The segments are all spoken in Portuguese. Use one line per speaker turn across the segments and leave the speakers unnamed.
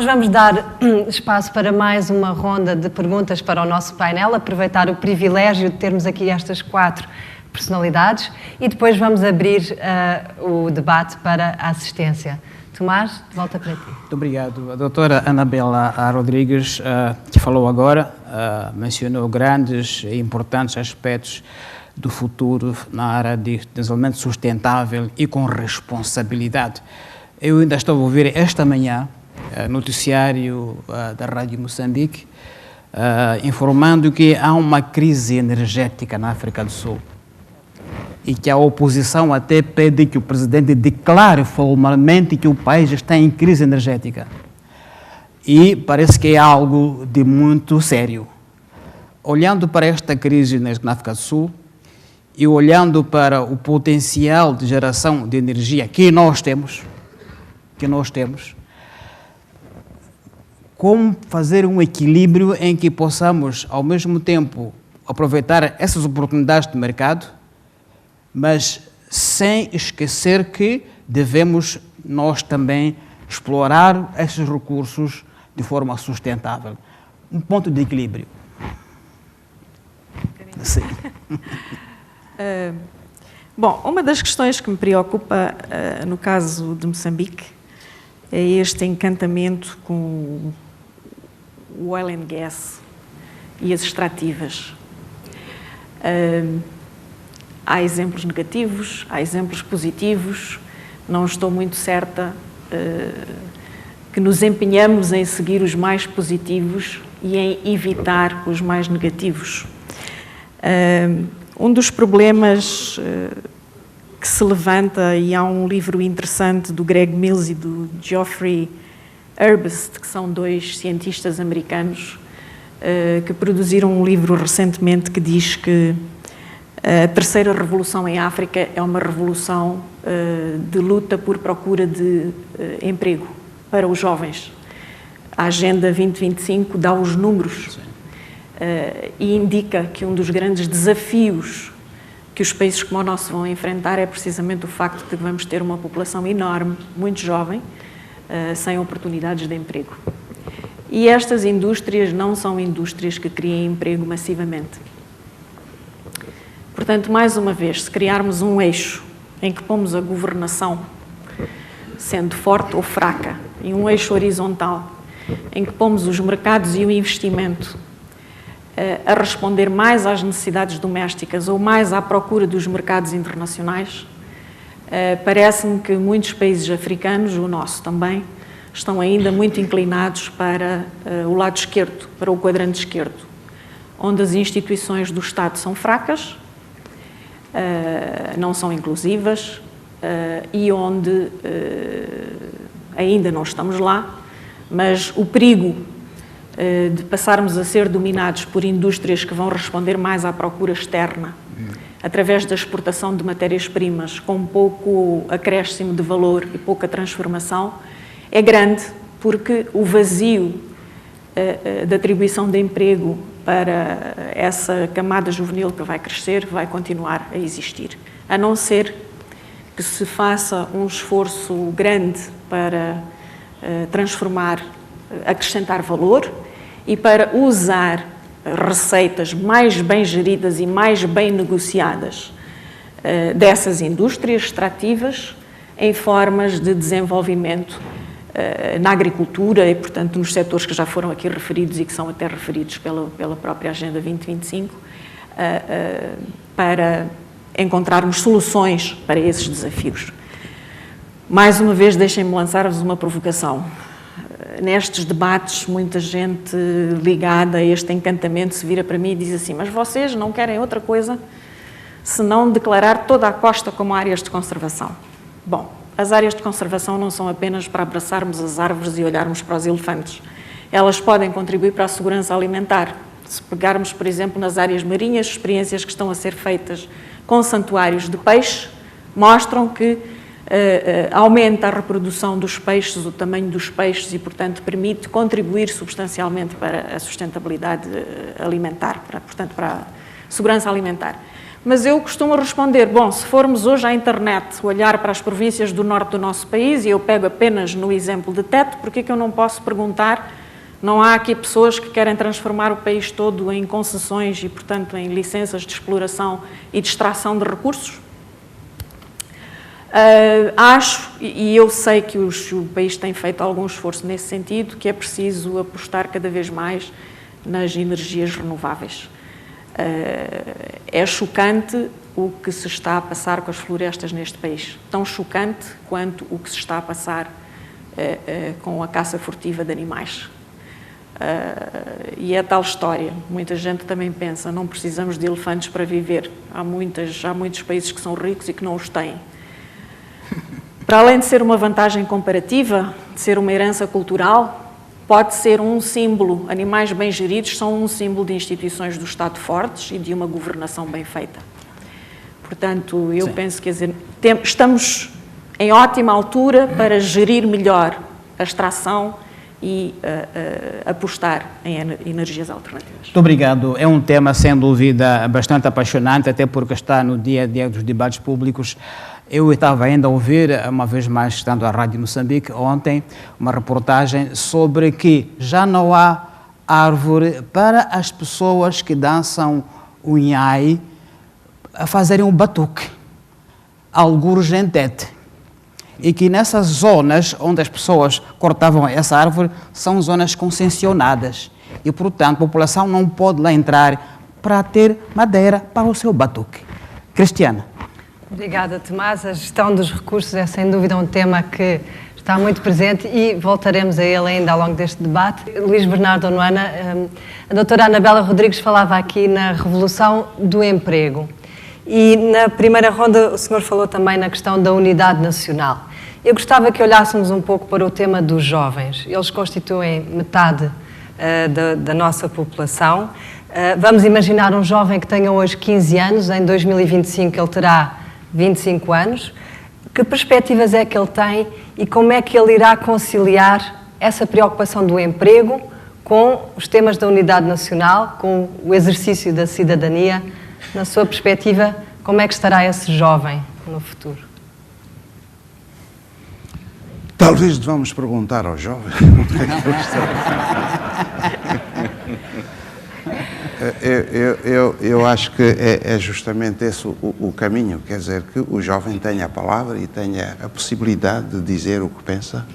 Nós vamos dar espaço para mais uma ronda de perguntas para o nosso painel, aproveitar o privilégio de termos aqui estas 4 personalidades e depois vamos abrir o debate para a assistência. Tomás, de volta para ti.
Muito obrigado. A doutora Anabela Rodrigues, que falou agora, mencionou grandes e importantes aspectos do futuro na área de desenvolvimento sustentável e com responsabilidade. Eu ainda estou a ouvir esta manhã noticiário da Rádio Moçambique informando que há uma crise energética na África do Sul e que a oposição até pede que o presidente declare formalmente que o país está em crise energética. E parece que é algo de muito sério. Olhando para esta crise na África do Sul e olhando para o potencial de geração de energia que nós temos, como fazer um equilíbrio em que possamos, ao mesmo tempo, aproveitar essas oportunidades de mercado, mas sem esquecer que devemos nós também explorar esses recursos de forma sustentável. Um ponto de equilíbrio. Sim.
Bom, uma das questões que me preocupa no caso de Moçambique é este encantamento com o oil and gas e as extrativas. Há exemplos negativos, há exemplos positivos. Não estou muito certa que nos empenhamos em seguir os mais positivos e em evitar os mais negativos. Um dos problemas que se levanta, e há um livro interessante do Greg Mills e do Geoffrey Urbst, que são 2 cientistas americanos, que produziram um livro recentemente que diz que a terceira revolução em África é uma revolução de luta por procura de emprego para os jovens. A Agenda 2025 dá os números e indica que um dos grandes desafios que os países como o nosso vão enfrentar é precisamente o facto de que vamos ter uma população enorme, muito jovem, sem oportunidades de emprego. E estas indústrias não são indústrias que criem emprego massivamente. Portanto, mais uma vez, se criarmos um eixo em que pomos a governação, sendo forte ou fraca, e um eixo horizontal, em que pomos os mercados e o investimento a responder mais às necessidades domésticas ou mais à procura dos mercados internacionais, parece-me que muitos países africanos, o nosso também, estão ainda muito inclinados para o lado esquerdo, para o quadrante esquerdo, onde as instituições do Estado são fracas, não são inclusivas e onde ainda não estamos lá, mas o perigo de passarmos a ser dominados por indústrias que vão responder mais à procura externa, através da exportação de matérias-primas com pouco acréscimo de valor e pouca transformação, é grande, porque o vazio da atribuição de emprego para essa camada juvenil que vai crescer vai continuar a existir, a não ser que se faça um esforço grande para transformar, acrescentar valor e para usar receitas mais bem geridas e mais bem negociadas dessas indústrias extrativas em formas de desenvolvimento na agricultura e, portanto, nos setores que já foram aqui referidos e que são até referidos pela própria Agenda 2025, para encontrarmos soluções para esses desafios. Mais uma vez, deixem-me lançar-vos uma provocação. Nestes debates, muita gente ligada a este encantamento se vira para mim e diz assim: mas vocês não querem outra coisa senão declarar toda a costa como áreas de conservação. Bom, as áreas de conservação não são apenas para abraçarmos as árvores e olharmos para os elefantes. Elas podem contribuir para a segurança alimentar. Se pegarmos, por exemplo, nas áreas marinhas, experiências que estão a ser feitas com santuários de peixe mostram que aumenta a reprodução dos peixes, o tamanho dos peixes e, portanto, permite contribuir substancialmente para a sustentabilidade alimentar, portanto, para a segurança alimentar. Mas eu costumo responder, bom, se formos hoje à internet olhar para as províncias do norte do nosso país, e eu pego apenas no exemplo de Tete, por que eu não posso perguntar, não há aqui pessoas que querem transformar o país todo em concessões e, portanto, em licenças de exploração e de extração de recursos? Acho, e eu sei que o país tem feito algum esforço nesse sentido, que é preciso apostar cada vez mais nas energias renováveis. É chocante o que se está a passar com as florestas neste país. Tão chocante quanto o que se está a passar com a caça furtiva de animais. E é tal história. Muita gente também pensa, não precisamos de elefantes para viver. Há muitos países que são ricos e que não os têm. Para além de ser uma vantagem comparativa, de ser uma herança cultural, pode ser um símbolo. Animais bem geridos são um símbolo de instituições do Estado fortes e de uma governação bem feita. Portanto, eu penso que estamos em ótima altura para gerir melhor a extração e apostar em energias alternativas.
Muito obrigado. É um tema, sem dúvida, bastante apaixonante, até porque está no dia a dia dos debates públicos. Eu estava ainda a ouvir, uma vez mais, estando à Rádio Moçambique, ontem, uma reportagem sobre que já não há árvore para as pessoas que dançam o nhai a fazerem um batuque, algures em Tete. E que nessas zonas onde as pessoas cortavam essa árvore são zonas concessionadas. E, portanto, a população não pode lá entrar para ter madeira para o seu batuque. Cristiana.
Obrigada, Tomás. A gestão dos recursos é, sem dúvida, um tema que está muito presente e voltaremos a ele ainda ao longo deste debate. Luís Bernardo Onuana, a doutora Anabela Rodrigues falava aqui na revolução do emprego. E na primeira ronda o senhor falou também na questão da unidade nacional. Eu gostava que olhássemos um pouco para o tema dos jovens. Eles constituem metade da nossa população. Vamos imaginar um jovem que tenha hoje 15 anos, em 2025 ele terá 25 anos. Que perspectivas é que ele tem e como é que ele irá conciliar essa preocupação do emprego com os temas da unidade nacional, com o exercício da cidadania? Na sua perspectiva, como é que estará esse jovem no futuro?
Talvez devamos perguntar aos jovens. Eu acho que é justamente esse o caminho, quer dizer, que o jovem tenha a palavra e tenha a possibilidade de dizer o que pensa,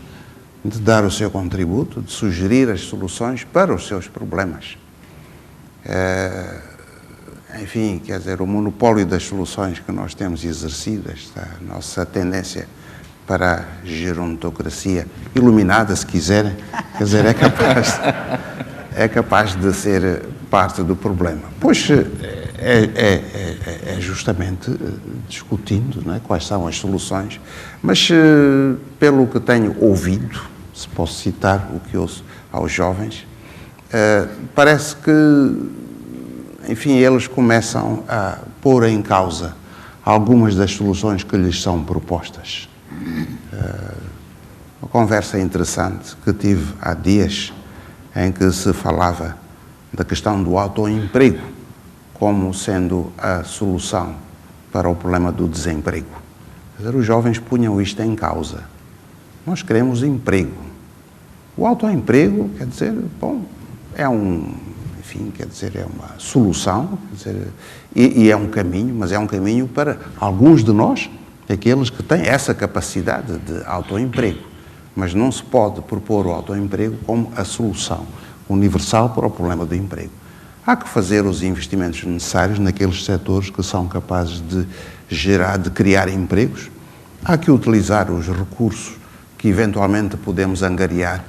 de dar o seu contributo, de sugerir as soluções para os seus problemas. Enfim, quer dizer, o monopólio das soluções que nós temos exercido, esta nossa tendência para a gerontocracia iluminada, se quiserem, quer dizer, é capaz de ser parte do problema. Pois é justamente discutindo, não é, quais são as soluções, mas pelo que tenho ouvido, se posso citar o que ouço aos jovens, parece que, enfim, eles começam a pôr em causa algumas das soluções que lhes são propostas. Uma conversa interessante que tive há dias, em que se falava da questão do autoemprego como sendo a solução para o problema do desemprego. Quer dizer, os jovens punham isto em causa. Nós queremos emprego. O autoemprego, quer dizer, bom, é uma solução, quer dizer, e é um caminho, mas é um caminho para alguns de nós, aqueles que têm essa capacidade de autoemprego. Mas não se pode propor o autoemprego como a solução universal para o problema do emprego. Há que fazer os investimentos necessários naqueles setores que são capazes de criar empregos. Há que utilizar os recursos que eventualmente podemos angariar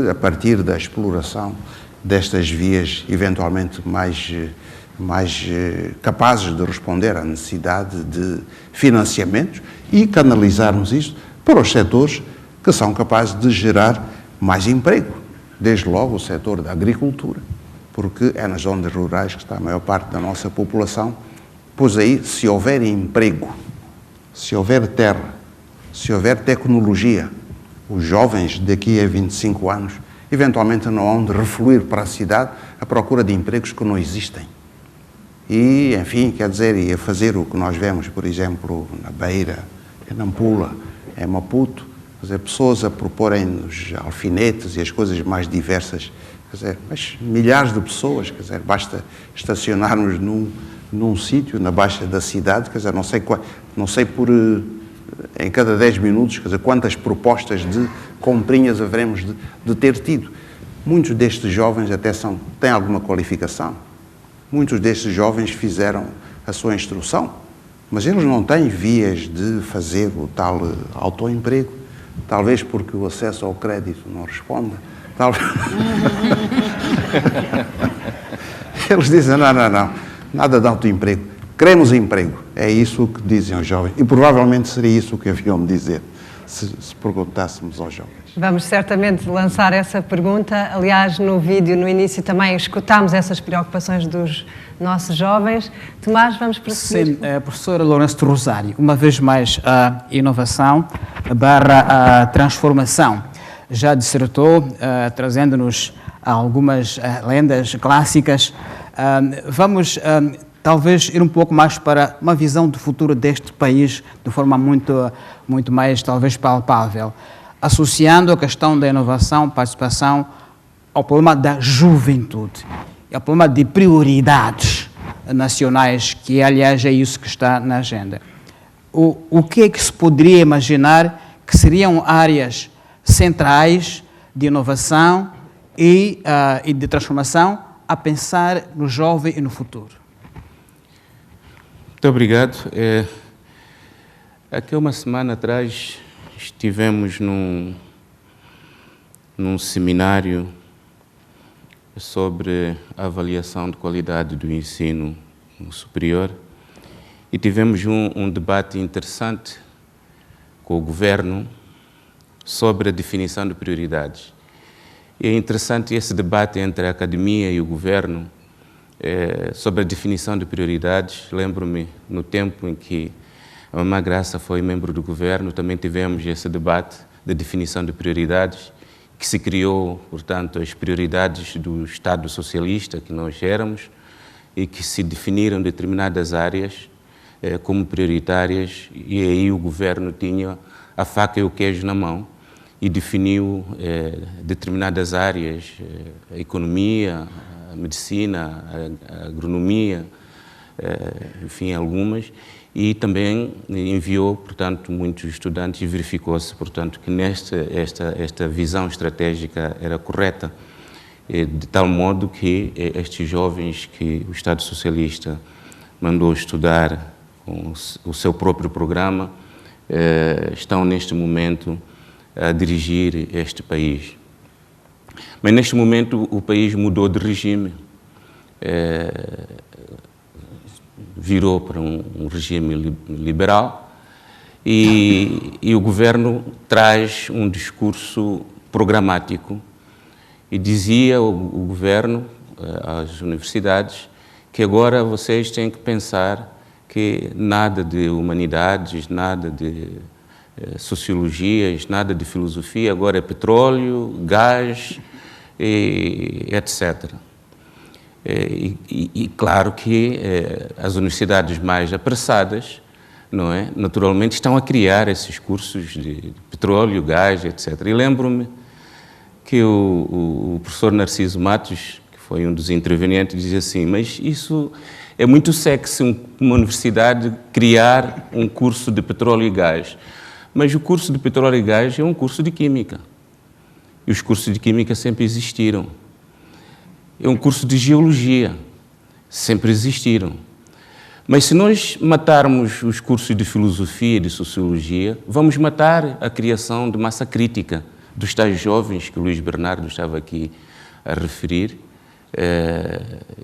a partir da exploração destas vias eventualmente mais capazes de responder à necessidade de financiamentos e canalizarmos isto para os setores que são capazes de gerar mais emprego, desde logo o setor da agricultura, porque é nas zonas rurais que está a maior parte da nossa população, pois aí, se houver emprego, se houver terra, se houver tecnologia, os jovens daqui a 25 anos eventualmente não hão de refluir para a cidade à procura de empregos que não existem. E, enfim, quer dizer, ia fazer o que nós vemos, por exemplo, na Beira, em Nampula, em Maputo, quer dizer, pessoas a proporem os alfinetes e as coisas mais diversas, quer dizer, mas milhares de pessoas, quer dizer, basta estacionarmos num sítio na baixa da cidade, quer dizer, não sei por em cada 10 minutos, quer dizer, quantas propostas de comprinhas haveremos de ter tido. Muitos destes jovens até têm alguma qualificação, muitos destes jovens fizeram a sua instrução, mas eles não têm vias de fazer o tal autoemprego, talvez porque o acesso ao crédito não responda. Eles dizem, não, nada de autoemprego, queremos emprego. É isso que dizem os jovens. E provavelmente seria isso que haviam de dizer, se perguntássemos aos jovens.
Vamos certamente lançar essa pergunta. Aliás, no vídeo, no início, também escutámos essas preocupações dos nossos jovens. Tomás, vamos prosseguir.
Sim, professora Lourenço Rosário, uma vez mais a inovação / a transformação. Já dissertou, trazendo-nos algumas lendas clássicas. Vamos talvez ir um pouco mais para uma visão do futuro deste país de forma muito mais, talvez, palpável, associando a questão da inovação, participação, ao problema da juventude, ao problema de prioridades nacionais, que, aliás, é isso que está na agenda. O que é que se poderia imaginar que seriam áreas centrais de inovação e de transformação a pensar no jovem e no futuro?
Muito obrigado. Aqui uma semana atrás estivemos num seminário sobre a avaliação de qualidade do ensino superior e tivemos um debate interessante com o governo sobre a definição de prioridades. E é interessante esse debate entre a academia e o governo sobre a definição de prioridades. Lembro-me, no tempo em que a Mamã Graça foi membro do governo, também tivemos esse debate de definição de prioridades, que se criou, portanto, as prioridades do Estado socialista que nós éramos e que se definiram determinadas áreas como prioritárias, e aí o governo tinha a faca e o queijo na mão e definiu determinadas áreas, a economia, a medicina, a agronomia, enfim, algumas, e também enviou, portanto, muitos estudantes e verificou-se, portanto, que esta visão estratégica era correta, de tal modo que estes jovens que o Estado Socialista mandou estudar com o seu próprio programa estão, neste momento, a dirigir este país. Mas, neste momento, o país mudou de regime, virou para um regime liberal e o governo traz um discurso programático e dizia o governo às universidades que agora vocês têm que pensar que nada de humanidades, nada de sociologias, nada de filosofia, agora é petróleo, gás, etc. E claro que as universidades mais apressadas, não é, naturalmente estão a criar esses cursos de petróleo, gás, etc. E lembro-me que o professor Narciso Matos, que foi um dos intervenientes, dizia assim, mas isso é muito sexy uma universidade criar um curso de petróleo e gás. Mas o curso de petróleo e gás é um curso de química. E os cursos de química sempre existiram. É um curso de geologia. Sempre existiram. Mas se nós matarmos os cursos de filosofia e de sociologia, vamos matar a criação de massa crítica dos tais jovens que o Luís Bernardo estava aqui a referir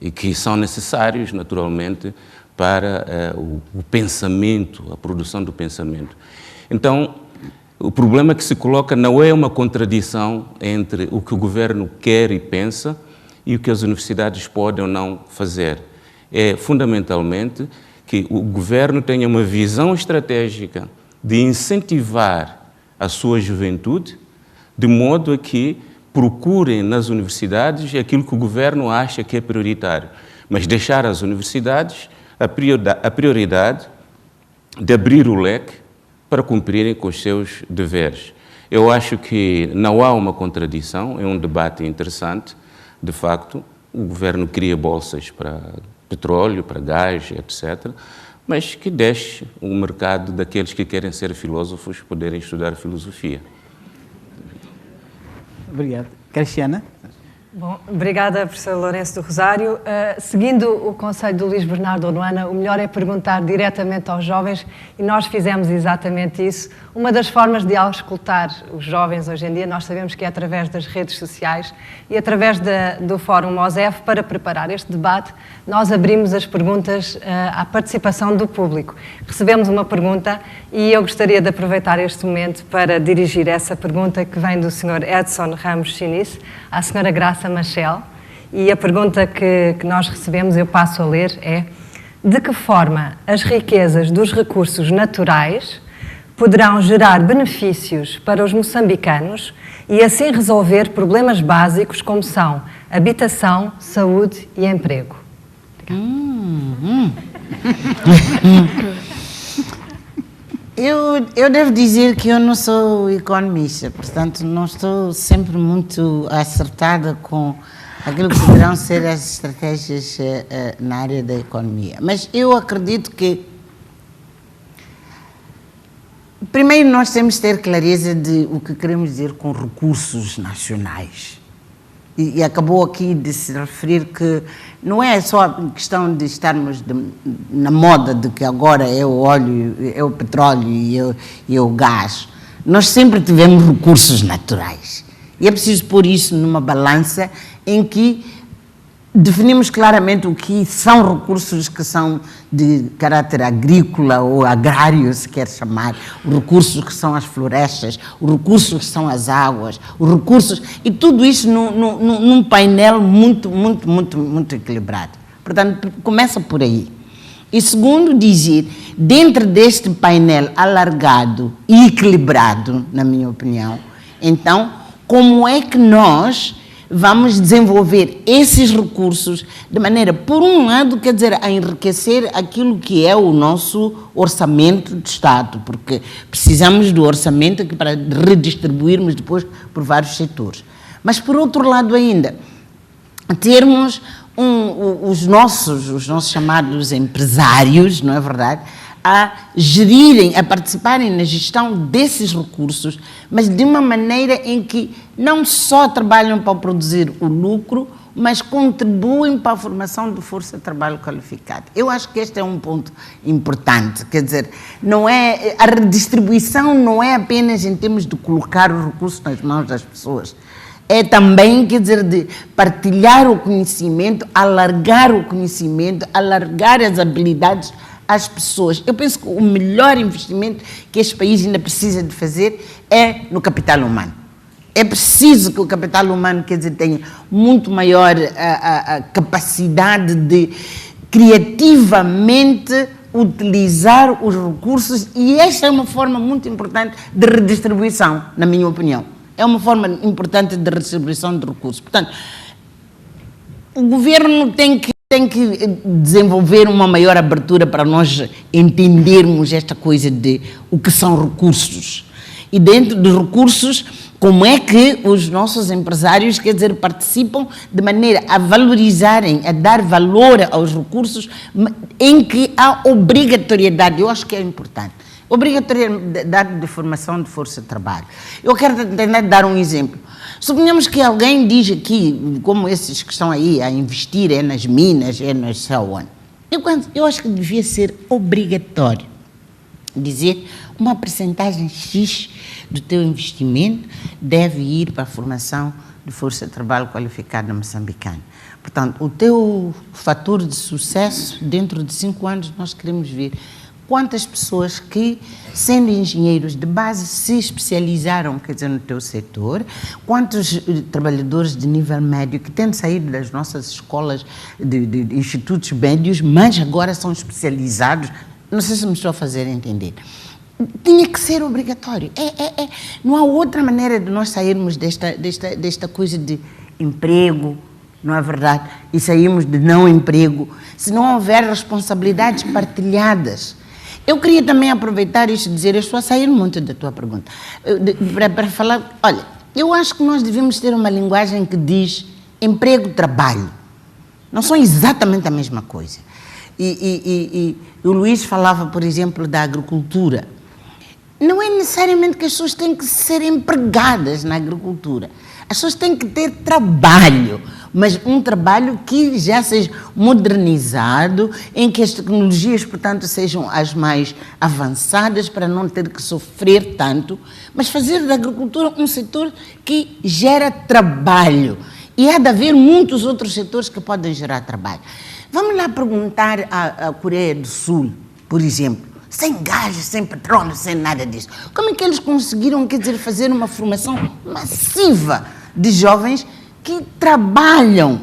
e que são necessários, naturalmente, para o pensamento, a produção do pensamento. Então, o problema que se coloca não é uma contradição entre o que o governo quer e pensa e o que as universidades podem ou não fazer. É, fundamentalmente, que o governo tenha uma visão estratégica de incentivar a sua juventude, de modo a que procurem nas universidades aquilo que o governo acha que é prioritário. mas deixar às universidades a prioridade de abrir o leque para cumprirem com os seus deveres. Eu acho que não há uma contradição, é um debate interessante. De facto, o governo cria bolsas para petróleo, para gás, etc., mas que deixe o mercado daqueles que querem ser filósofos poderem estudar filosofia.
Obrigado. Cristiana?
Bom, obrigada, professor Lourenço do Rosário. Seguindo o conselho do Luís Bernardo Onuana, o melhor é perguntar diretamente aos jovens e nós fizemos exatamente isso. Uma das formas de auscultar os jovens hoje em dia, nós sabemos que é através das redes sociais e através do Fórum MOSEF. Para preparar este debate, nós abrimos as perguntas à participação do público. Recebemos uma pergunta e eu gostaria de aproveitar este momento para dirigir essa pergunta que vem do Sr. Edson Ramos Chinice à Sra. Graça Machel, e a pergunta que nós recebemos, eu passo a ler, é: de que forma as riquezas dos recursos naturais poderão gerar benefícios para os moçambicanos e assim resolver problemas básicos como são habitação, saúde e emprego?
Eu devo dizer que eu não sou economista, portanto não estou sempre muito acertada com aquilo que poderão ser as estratégias na área da economia. Mas eu acredito que, primeiro, nós temos de ter clareza de o que queremos dizer com recursos nacionais. E acabou aqui de se referir que não é só a questão de estarmos na moda de que agora é o óleo, é o petróleo e é o gás. Nós sempre tivemos recursos naturais. E é preciso pôr isso numa balança em que definimos claramente o que são recursos que são de caráter agrícola ou agrário, se quer chamar, os recursos que são as florestas, os recursos que são as águas, os recursos, e tudo isso num painel muito equilibrado. Portanto, começa por aí. E segundo, dizer, dentro deste painel alargado e equilibrado, na minha opinião, então, como é que nós vamos desenvolver esses recursos de maneira, por um lado, quer dizer, a enriquecer aquilo que é o nosso orçamento de Estado, porque precisamos do orçamento aqui para redistribuirmos depois por vários setores. Mas, por outro lado ainda, termos os nossos chamados empresários, não é verdade, a gerirem, a participarem na gestão desses recursos, mas de uma maneira em que não só trabalham para produzir o lucro, mas contribuem para a formação de força de trabalho qualificada. Eu acho que este é um ponto importante, quer dizer, não é, a redistribuição não é apenas em termos de colocar os recursos nas mãos das pessoas, é também, quer dizer, de partilhar o conhecimento, alargar o conhecimento, alargar as habilidades às pessoas. Eu penso que o melhor investimento que este país ainda precisa de fazer é no capital humano. É preciso que o capital humano, quer dizer, tenha muito maior a capacidade de criativamente utilizar os recursos, e esta é uma forma muito importante de redistribuição, na minha opinião. É uma forma importante de redistribuição de recursos. Portanto, o governo tem que desenvolver uma maior abertura para nós entendermos esta coisa de o que são recursos. E dentro dos recursos, como é que os nossos empresários, quer dizer, participam de maneira a valorizarem, a dar valor aos recursos em que há obrigatoriedade. Eu acho que é importante. Obrigatoriedade de formação de força de trabalho. Eu quero tentar dar um exemplo. Suponhamos que alguém diz aqui, como esses que estão aí a investir, é nas minas, é nas so on. Eu acho que devia ser obrigatório dizer uma percentagem X do teu investimento deve ir para a formação de força de trabalho qualificada moçambicana. Portanto, o teu fator de sucesso, dentro de 5 anos, nós queremos ver quantas pessoas que, sendo engenheiros de base, se especializaram, quer dizer, no teu setor, quantos trabalhadores de nível médio que têm saído das nossas escolas, de institutos médios, mas agora são especializados. Não sei se me estou a fazer entender. Tinha que ser obrigatório. Não há outra maneira de nós sairmos desta coisa de emprego, não é verdade? E saímos de não emprego, se não houver responsabilidades partilhadas. Eu queria também aproveitar isto e dizer, eu estou a sair muito da tua pergunta, para falar, olha, eu acho que nós devemos ter uma linguagem que diz emprego, trabalho. Não são exatamente a mesma coisa. E o Luís falava, por exemplo, da agricultura. Não é necessariamente que as pessoas têm que ser empregadas na agricultura. As pessoas têm que ter trabalho, mas um trabalho que já seja modernizado, em que as tecnologias, portanto, sejam as mais avançadas para não ter que sofrer tanto, mas fazer da agricultura um setor que gera trabalho. E há de haver muitos outros setores que podem gerar trabalho. Vamos lá perguntar à Coreia do Sul, por exemplo, sem gás, sem petróleo, sem nada disso. Como é que eles conseguiram, quer dizer, fazer uma formação massiva de jovens que trabalham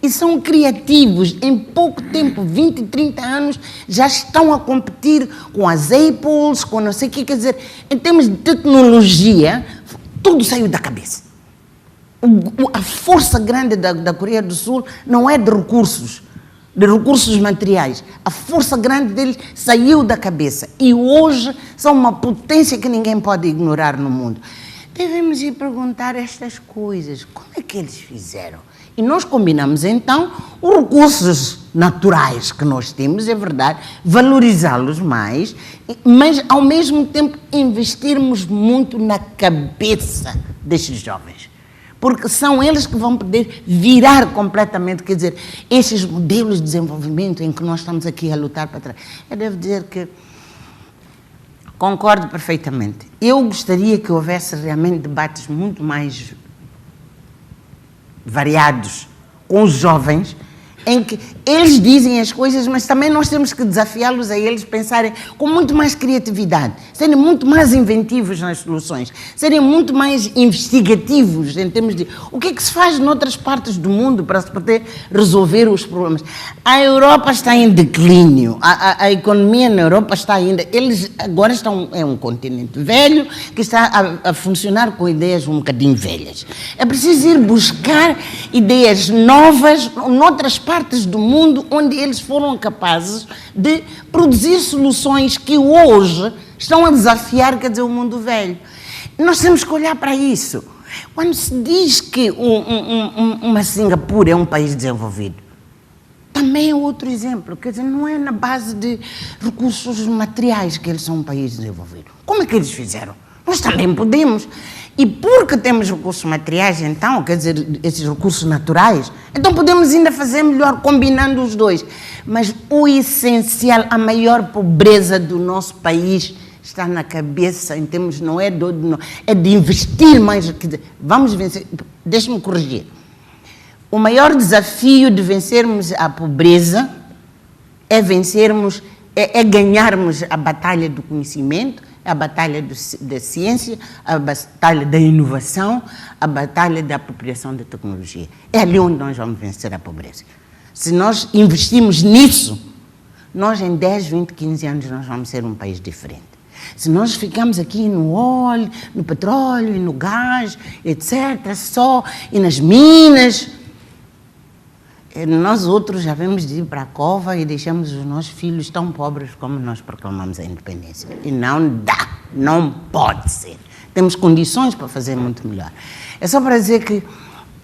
e são criativos, em pouco tempo, 20, 30 anos, já estão a competir com as Apples, com não sei o que, quer dizer, em termos de tecnologia, tudo saiu da cabeça. A força grande da Coreia do Sul não é de recursos materiais. A força grande deles saiu da cabeça e hoje são uma potência que ninguém pode ignorar no mundo. Devemos ir perguntar estas coisas, como é que eles fizeram? E nós combinamos então os recursos naturais que nós temos, é verdade, valorizá-los mais, mas ao mesmo tempo investirmos muito na cabeça destes jovens. Porque são eles que vão poder virar completamente, quer dizer, esses modelos de desenvolvimento em que nós estamos aqui a lutar para trás. Eu devo dizer que concordo perfeitamente. Eu gostaria que houvesse realmente debates muito mais variados com os jovens, em que eles dizem as coisas, mas também nós temos que desafiá-los a eles pensarem com muito mais criatividade, serem muito mais inventivos nas soluções, serem muito mais investigativos em termos de o que é que se faz noutras partes do mundo para se poder resolver os problemas. A Europa está em declínio, a economia na Europa está ainda, eles agora estão, é um continente velho que está a funcionar com ideias um bocadinho velhas. É preciso ir buscar ideias novas noutras partes do mundo onde eles foram capazes de produzir soluções que hoje estão a desafiar, quer dizer, o mundo velho. Nós temos que olhar para isso. Quando se diz que uma Singapura é um país desenvolvido, também é outro exemplo, quer dizer, não é na base de recursos materiais que eles são um país desenvolvido. Como é que eles fizeram? Nós também podemos. E porque temos recursos materiais, então, quer dizer, esses recursos naturais, então podemos ainda fazer melhor combinando os dois. Mas o essencial, a maior pobreza do nosso país está na cabeça, em termos, não é é de investir mais. Quer dizer, vamos vencer, deixe-me corrigir. O maior desafio de vencermos a pobreza é vencermos, é ganharmos a batalha do conhecimento, a batalha da ciência, a batalha da inovação, a batalha da apropriação da tecnologia. É ali onde nós vamos vencer a pobreza. Se nós investirmos nisso, nós em 10, 20, 15 anos nós vamos ser um país diferente. Se nós ficamos aqui no óleo, no petróleo, e no gás, etc., só, e nas minas, nós outros já vamos de ir para a cova e deixamos os nossos filhos tão pobres como nós proclamamos a independência. E não dá, não pode ser. Temos condições para fazer muito melhor. É só para dizer que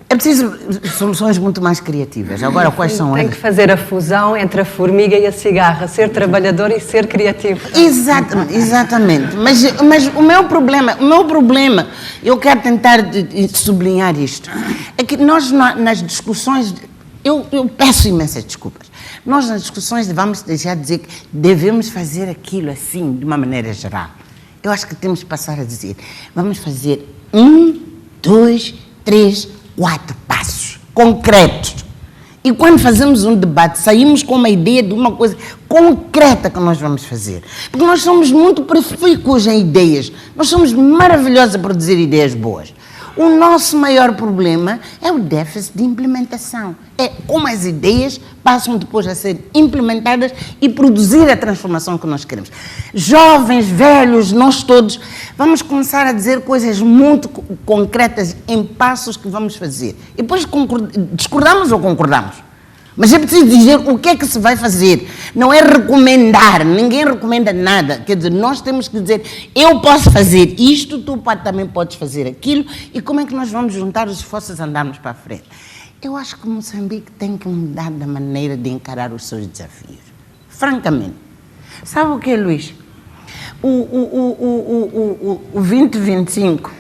é preciso soluções muito mais criativas. Agora, quais são elas?
Tem que fazer a fusão entre a formiga e a cigarra, ser trabalhador e ser criativo.
Exatamente. Mas o meu problema, eu quero tentar sublinhar isto, é que nós nas discussões... Eu peço imensas desculpas. Nós, nas discussões, vamos deixar de dizer que devemos fazer aquilo assim, de uma maneira geral. Eu acho que temos que passar a dizer, vamos fazer 1, 2, 3, 4 passos concretos. E quando fazemos um debate, saímos com uma ideia de uma coisa concreta que nós vamos fazer. Porque nós somos muito profícuos em ideias. Nós somos maravilhosos a produzir ideias boas. O nosso maior problema é o déficit de implementação. É como as ideias passam depois a ser implementadas e produzir a transformação que nós queremos. Jovens, velhos, nós todos, vamos começar a dizer coisas muito concretas em passos que vamos fazer. E depois discordamos ou concordamos. Mas é preciso dizer o que é que se vai fazer. Não é recomendar, ninguém recomenda nada. Quer dizer, nós temos que dizer, eu posso fazer isto, tu também podes fazer aquilo, e como é que nós vamos juntar os esforços e andarmos para a frente? Eu acho que Moçambique tem que mudar da maneira de encarar os seus desafios. Francamente. Sabe o que é, Luís? O 2025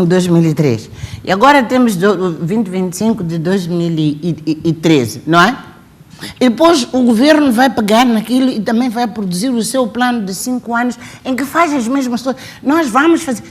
de 2003, e agora temos o 2025 de 2013, não é? E depois o governo vai pegar naquilo e também vai produzir o seu plano de 5 anos em que faz as mesmas coisas. Nós vamos fazer...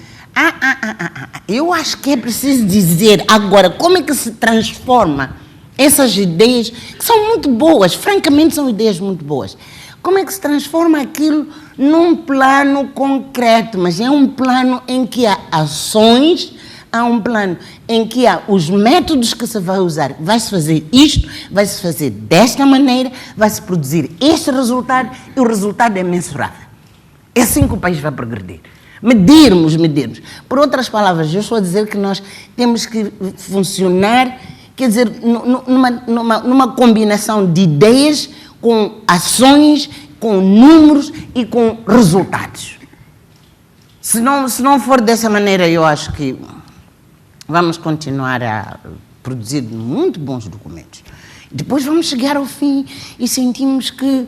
Eu acho que é preciso dizer agora como é que se transforma essas ideias, que são muito boas, francamente são ideias muito boas. Como é que se transforma aquilo num plano concreto, mas é um plano em que há ações, há um plano em que há os métodos que se vai usar. Vai-se fazer isto, vai-se fazer desta maneira, vai-se produzir este resultado e o resultado é mensurável. É assim que o país vai progredir. Medirmos. Por outras palavras, eu estou a dizer que nós temos que funcionar, quer dizer, numa combinação de ideias com ações, com números e com resultados. Se não for dessa maneira, eu acho que vamos continuar a produzir muito bons documentos. Depois vamos chegar ao fim e sentimos que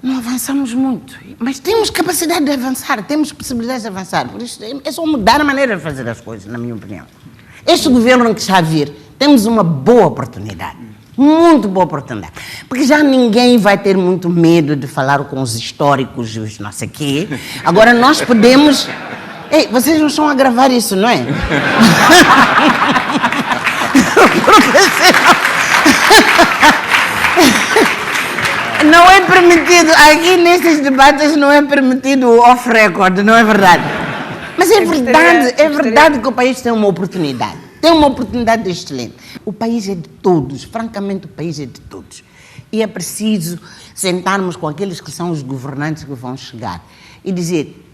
não avançamos muito. Mas temos capacidade de avançar, temos possibilidade de avançar. Por isso, é só mudar a maneira de fazer as coisas, na minha opinião. Este governo que está a vir, temos uma boa oportunidade. Muito boa oportunidade. Porque já ninguém vai ter muito medo de falar com os históricos e os não sei quê. Agora nós podemos... Ei, vocês não estão a gravar isso, não é? Não é permitido, aqui nesses debates não é permitido o off-record, não é verdade? Mas é verdade que o país tem uma oportunidade. Tem uma oportunidade excelente. O país é de todos, francamente o país é de todos. E é preciso sentarmos com aqueles que são os governantes que vão chegar e dizer,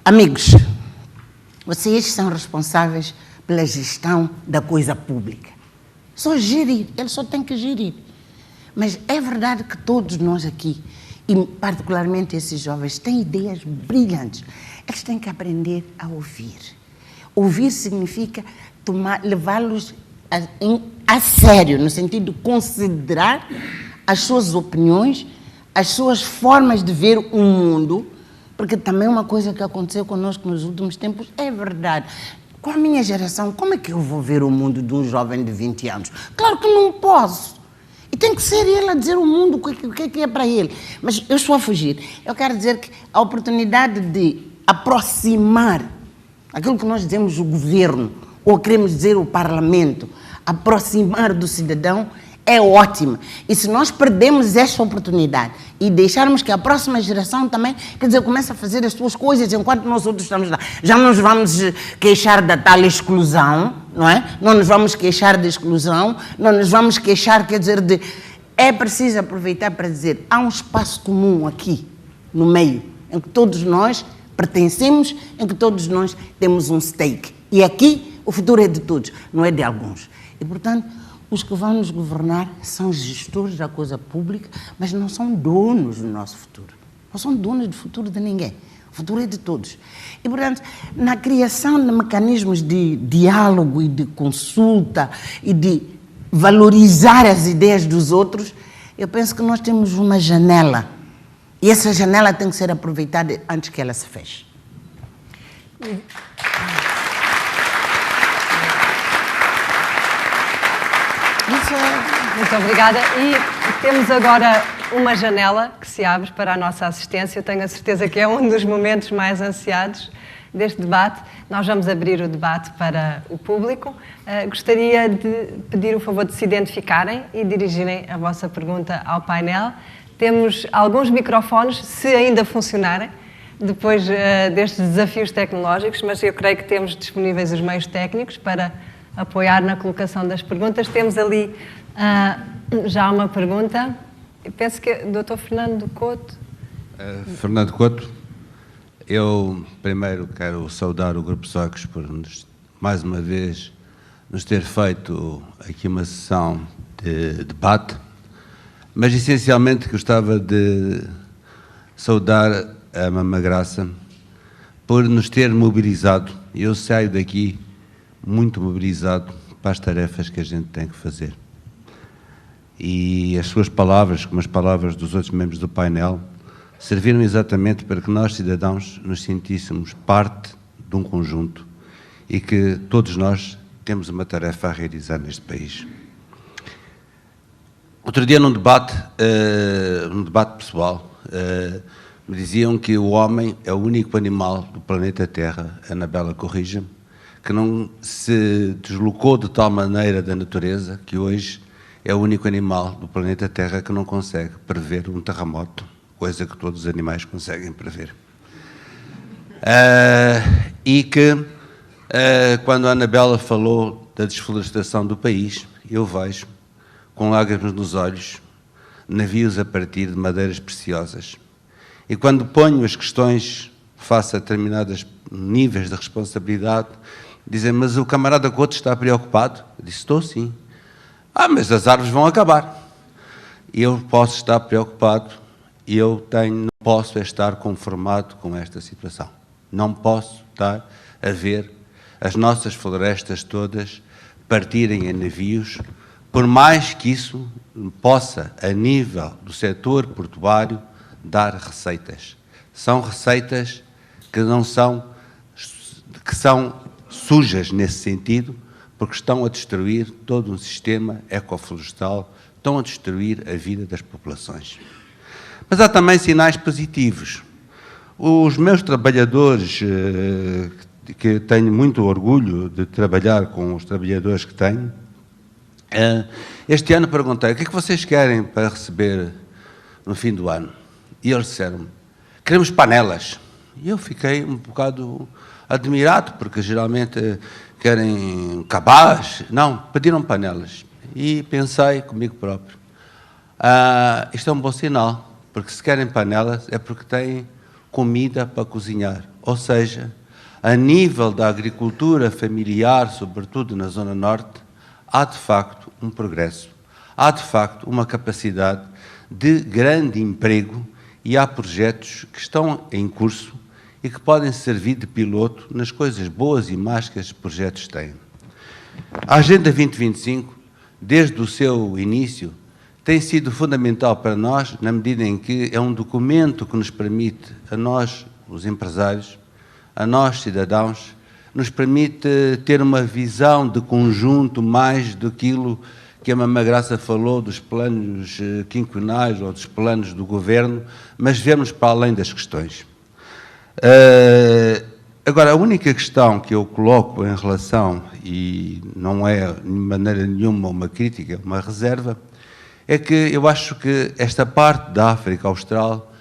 amigos, vocês são responsáveis pela gestão da coisa pública. Só gerir, eles só têm que gerir. Mas é verdade que todos nós aqui, e particularmente esses jovens, têm ideias brilhantes. Eles têm que aprender a ouvir. Ouvir significa levá-los a sério, no sentido de considerar as suas opiniões, as suas formas de ver o mundo, porque também uma coisa que aconteceu conosco nos últimos tempos é verdade. Com a minha geração, como é que eu vou ver o mundo de um jovem de 20 anos? Claro que não posso. E tem que ser ele a dizer o mundo o que é para ele. Mas eu estou a fugir. Eu quero dizer que a oportunidade de aproximar aquilo que nós dizemos o governo, ou queremos dizer o parlamento, aproximar do cidadão, é ótima. E se nós perdemos esta oportunidade e deixarmos que a próxima geração também, quer dizer, comece a fazer as suas coisas enquanto nós outros estamos lá, já não nos vamos queixar da tal exclusão, não é? Não nos vamos queixar de exclusão, não nos vamos queixar, quer dizer, de... É preciso aproveitar para dizer, há um espaço comum aqui, no meio, em que todos nós pertencemos, em que todos nós temos um stake. E aqui o futuro é de todos, não é de alguns. E, portanto, os que vão nos governar são os gestores da coisa pública, mas não são donos do nosso futuro. Não são donos do futuro de ninguém. O futuro é de todos. E, portanto, na criação de mecanismos de diálogo e de consulta e de valorizar as ideias dos outros, eu penso que nós temos uma janela. E essa janela tem que ser aproveitada antes que ela se feche.
Muito obrigada. E temos agora uma janela que se abre para a nossa assistência. Eu tenho a certeza que é um dos momentos mais ansiados deste debate. Nós vamos abrir o debate para o público. Gostaria de pedir o favor de se identificarem e dirigirem a vossa pergunta ao painel. Temos alguns microfones, se ainda funcionarem, depois destes desafios tecnológicos, mas eu creio que temos disponíveis os meios técnicos para apoiar na colocação das perguntas. Temos ali já uma pergunta. Eu penso que é Dr. Fernando Couto.
Fernando Couto, eu primeiro quero saudar o Grupo Socos por mais uma vez nos ter feito aqui uma sessão de debate, mas essencialmente gostava de saudar a Mama Graça por nos ter mobilizado. Eu saio daqui muito mobilizado para as tarefas que a gente tem que fazer. E as suas palavras, como as palavras dos outros membros do painel, serviram exatamente para que nós, cidadãos, nos sentíssemos parte de um conjunto e que todos nós temos uma tarefa a realizar neste país. Outro dia, num debate pessoal, me diziam que o homem é o único animal do planeta Terra, Anabela corrija-me, que não se deslocou de tal maneira da natureza que hoje é o único animal do planeta Terra que não consegue prever um terremoto, coisa que todos os animais conseguem prever. E que, quando a Anabela falou da desflorestação do país, eu vejo, com lágrimas nos olhos, navios a partir de madeiras preciosas. E quando ponho as questões face a determinados níveis de responsabilidade, dizem, mas o camarada Couto está preocupado? Eu disse, estou sim. Mas as árvores vão acabar. Eu posso estar preocupado e eu não posso estar conformado com esta situação. Não posso estar a ver as nossas florestas todas partirem em navios, por mais que isso possa, a nível do setor portuário, dar receitas. São receitas que são sujas nesse sentido, porque estão a destruir todo um sistema ecoflorestal, estão a destruir a vida das populações. Mas há também sinais positivos. Os meus trabalhadores, que tenho muito orgulho de trabalhar com os trabalhadores que tenho, este ano perguntei, o que é que vocês querem para receber no fim do ano? E eles disseram, queremos panelas. E eu fiquei um bocado admirado, porque geralmente querem cabaz. Não, pediram panelas. E pensei comigo próprio, isto é um bom sinal, porque se querem panelas é porque têm comida para cozinhar. Ou seja, a nível da agricultura familiar, sobretudo na Zona Norte, há de facto um progresso, há de facto uma capacidade de grande emprego e há projetos que estão em curso e que podem servir de piloto nas coisas boas e más que estes projetos têm. A Agenda 2025, desde o seu início, tem sido fundamental para nós, na medida em que é um documento que nos permite, a nós, os empresários, a nós, cidadãos, nos permite ter uma visão de conjunto mais daquilo que a Mama Graça falou dos planos quinquenais ou dos planos do governo, mas vemos para além das questões. Agora, a única questão que eu coloco em relação, e não é de maneira nenhuma uma crítica, uma reserva, é que eu acho que esta parte da África Austral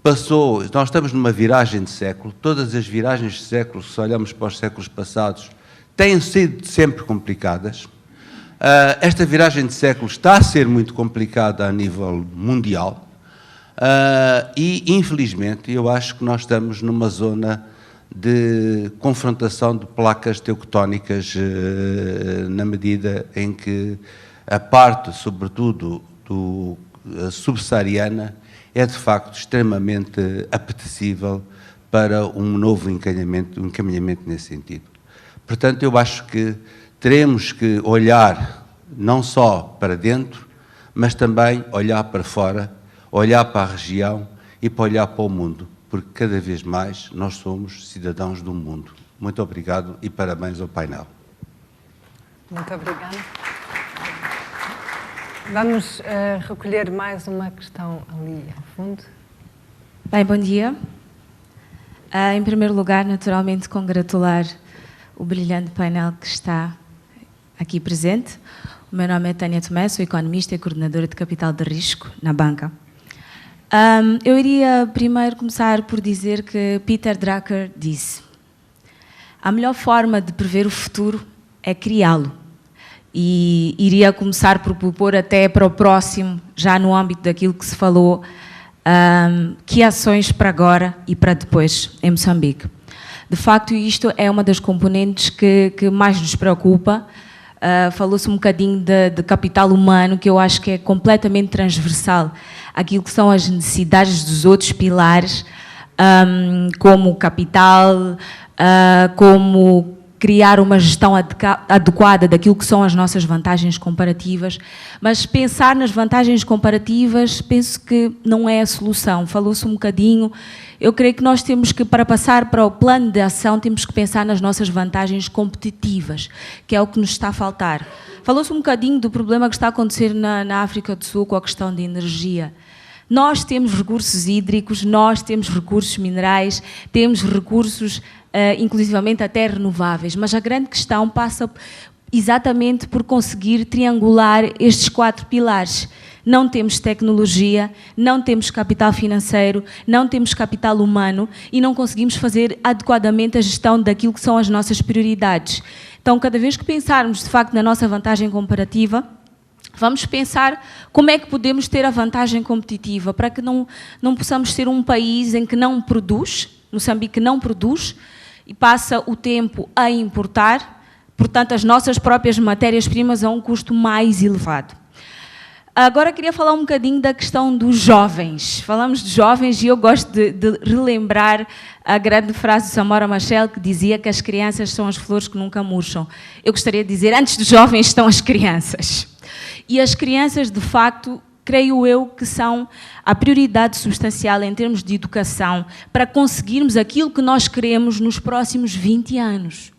passou, nós estamos numa viragem de século, todas as viragens de século, se olhamos para os séculos passados, têm sido sempre complicadas. Esta viragem de século está a ser muito complicada a nível mundial e, infelizmente, eu acho que nós estamos numa zona de confrontação de placas tectónicas na medida em que a parte, sobretudo, subsaariana é, de facto, extremamente apetecível para um novo encaminhamento nesse sentido. Portanto, eu acho que teremos que olhar não só para dentro, mas também olhar para fora, olhar para a região e para olhar para o mundo, porque cada vez mais nós somos cidadãos do mundo. Muito obrigado e parabéns ao painel.
Muito obrigada. Vamos recolher mais uma questão ali ao fundo.
Bem, bom dia. Em primeiro lugar, naturalmente, congratular o brilhante painel que está aqui presente. O meu nome é Tânia Tomé, sou economista e coordenadora de capital de risco na banca. Eu iria primeiro começar por dizer que Peter Drucker disse: a melhor forma de prever o futuro é criá-lo. E iria começar por propor até para o próximo, já no âmbito daquilo que se falou, que ações para agora e para depois em Moçambique. De facto, isto é uma das componentes que mais nos preocupa. Falou-se um bocadinho de capital humano, que eu acho que é completamente transversal àquilo que são as necessidades dos outros pilares, como capital, como criar uma gestão adequada daquilo que são as nossas vantagens comparativas, mas pensar nas vantagens comparativas, penso que não é a solução. Falou-se um bocadinho, eu creio que nós temos que, para passar para o plano de ação, temos que pensar nas nossas vantagens competitivas, que é o que nos está a faltar. Falou-se um bocadinho do problema que está a acontecer na África do Sul com a questão de energia. Nós temos recursos hídricos, nós temos recursos minerais, temos recursos, inclusivamente até renováveis, mas a grande questão passa exatamente por conseguir triangular estes 4 pilares. Não temos tecnologia, não temos capital financeiro, não temos capital humano e não conseguimos fazer adequadamente a gestão daquilo que são as nossas prioridades. Então, cada vez que pensarmos, de facto, na nossa vantagem comparativa, vamos pensar como é que podemos ter a vantagem competitiva para que não possamos ser um país em que não produz, Moçambique não produz, e passa o tempo a importar, portanto, as nossas próprias matérias-primas a um custo mais elevado. Agora queria falar um bocadinho da questão dos jovens. Falamos de jovens e eu gosto de relembrar a grande frase de Samora Machel, que dizia que as crianças são as flores que nunca murcham. Eu gostaria de dizer, antes dos jovens estão as crianças. E as crianças, de facto, creio eu que são a prioridade substancial em termos de educação para conseguirmos aquilo que nós queremos nos próximos 20 anos.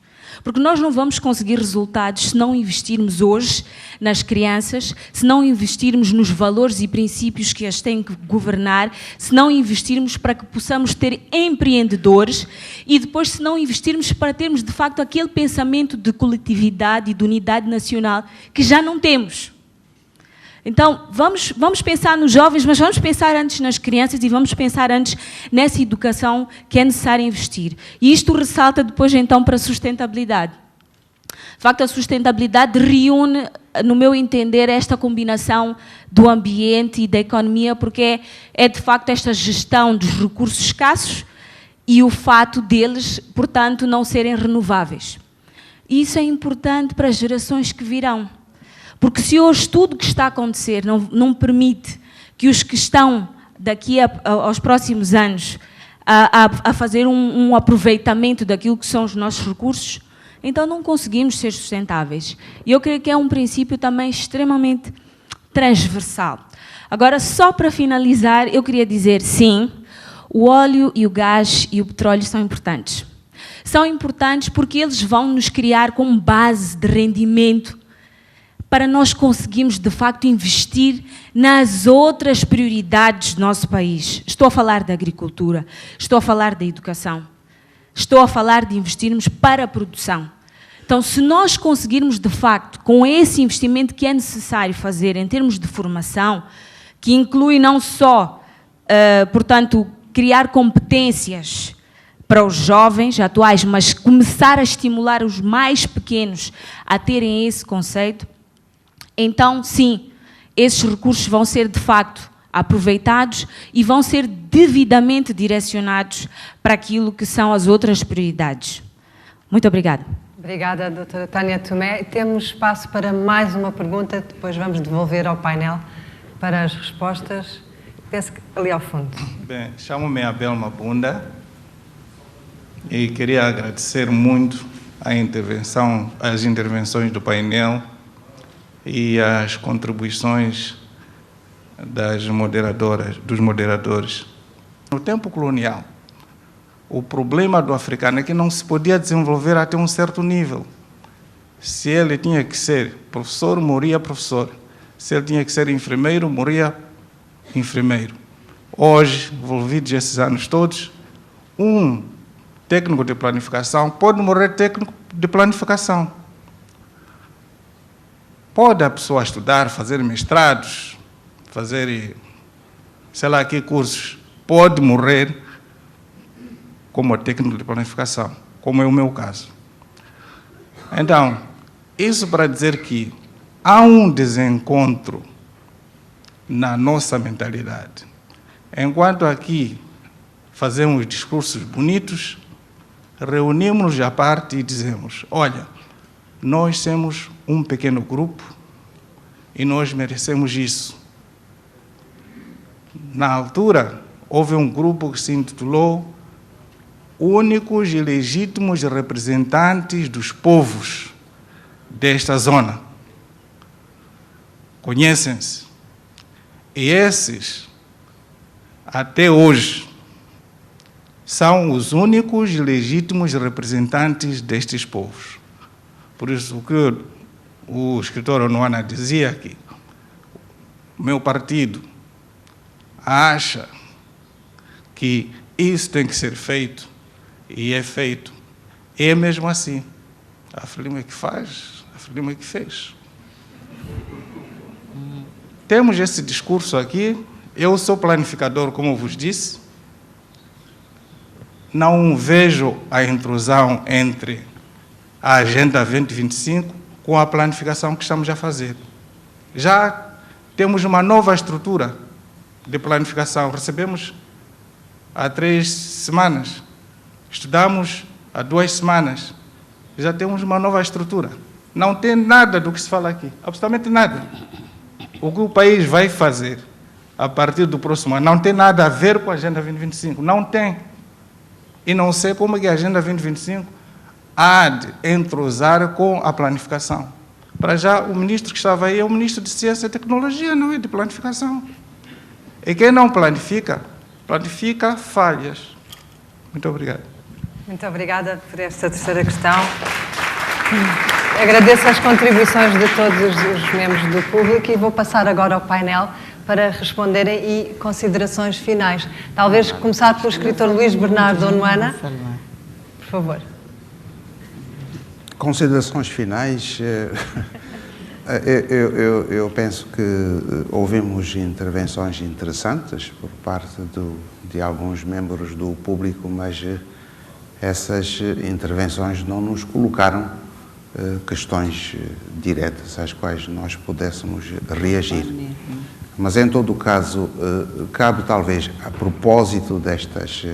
Porque nós não vamos conseguir resultados se não investirmos hoje nas crianças, se não investirmos nos valores e princípios que as têm que governar, se não investirmos para que possamos ter empreendedores e depois se não investirmos para termos de facto aquele pensamento de coletividade e de unidade nacional que já não temos. Então, vamos pensar nos jovens, mas vamos pensar antes nas crianças e vamos pensar antes nessa educação que é necessário investir. E isto ressalta depois, então, para a sustentabilidade. De facto, a sustentabilidade reúne, no meu entender, esta combinação do ambiente e da economia, porque é de facto esta gestão dos recursos escassos e o fato deles, portanto, não serem renováveis. E isso é importante para as gerações que virão. Porque se hoje tudo o que está a acontecer não permite que os que estão daqui aos próximos anos a fazer um aproveitamento daquilo que são os nossos recursos, então não conseguimos ser sustentáveis. E eu creio que é um princípio também extremamente transversal. Agora, só para finalizar, eu queria dizer, sim, o óleo e o gás e o petróleo são importantes. São importantes porque eles vão nos criar como base de rendimento para nós conseguirmos, de facto, investir nas outras prioridades do nosso país. Estou a falar da agricultura, estou a falar da educação, estou a falar de investirmos para a produção. Então, se nós conseguirmos, de facto, com esse investimento que é necessário fazer em termos de formação, que inclui não só, portanto, criar competências para os jovens atuais, mas começar a estimular os mais pequenos a terem esse conceito, então, sim, esses recursos vão ser, de facto, aproveitados e vão ser devidamente direcionados para aquilo que são as outras prioridades. Muito obrigada.
Obrigada, doutora Tânia Tomé. Temos espaço para mais uma pergunta, depois vamos devolver ao painel para as respostas. Penso que ali ao fundo.
Bem, chamo-me Abel Mabunda e queria agradecer muito as intervenções do painel e as contribuições dos moderadores. No tempo colonial, o problema do africano é que não se podia desenvolver até um certo nível. Se ele tinha que ser professor, morria professor. Se ele tinha que ser enfermeiro, morria enfermeiro. Hoje, envolvidos esses anos todos, um técnico de planificação pode morrer técnico de planificação. Pode a pessoa estudar, fazer mestrados, fazer sei lá que cursos, pode morrer como técnico de planificação, como é o meu caso. Então, isso para dizer que há um desencontro na nossa mentalidade. Enquanto aqui fazemos discursos bonitos, reunimos-nos à parte e dizemos, olha, nós somos um pequeno grupo e nós merecemos isso. Na altura, houve um grupo que se intitulou Únicos e Legítimos Representantes dos Povos desta zona. Conhecem-se. E esses, até hoje, são os únicos e legítimos representantes destes povos. Por isso que o escritor Onuana dizia que o meu partido acha que isso tem que ser feito, e é feito. É mesmo assim. A Frelimo é que faz, a Frelimo é que fez. Temos esse discurso aqui. Eu sou planificador, como vos disse. Não vejo a intrusão entre a Agenda 2025 com a planificação que estamos a fazer. Já temos uma nova estrutura de planificação. Recebemos há 3 semanas. Estudamos há 2 semanas. Já temos uma nova estrutura. Não tem nada do que se fala aqui. Absolutamente nada. O que o país vai fazer a partir do próximo ano não tem nada a ver com a Agenda 2025. Não tem. E não sei como é que a Agenda 2025 há de entrosar com a planificação. Para já, o ministro que estava aí é o ministro de Ciência e Tecnologia, não é de planificação. E quem não planifica, planifica falhas. Muito obrigado.
Muito obrigada por esta terceira questão. Agradeço as contribuições de todos os membros do público e vou passar agora ao painel para responderem e considerações finais. Talvez começar pelo escritor Luís Bernardo Onuana. Por favor.
Considerações finais. Eu penso que ouvimos intervenções interessantes por parte de alguns membros do público, mas essas intervenções não nos colocaram questões diretas às quais nós pudéssemos reagir. Mas, em todo o caso, cabe talvez, a propósito destas